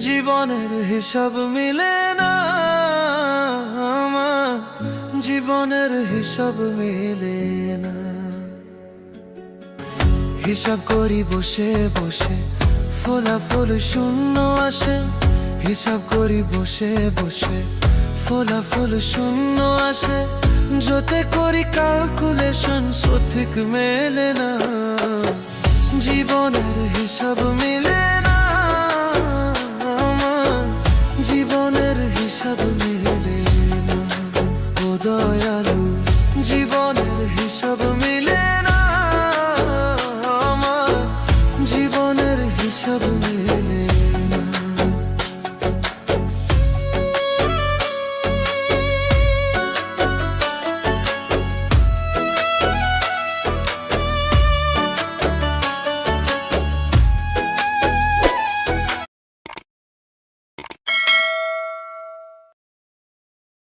জীবনের হিসাব মিলে না আমার, জীবনের হিসাব মিলে না। হিসাব করি বসে বসে, ফলাফল শূন্য আসে। হিসাব করি বসে বসে, ফলাফল শূন্য আসে। যতে করি ক্যালকুলেশন সঠিক মেলে না, জীবনের হিসাব মিলে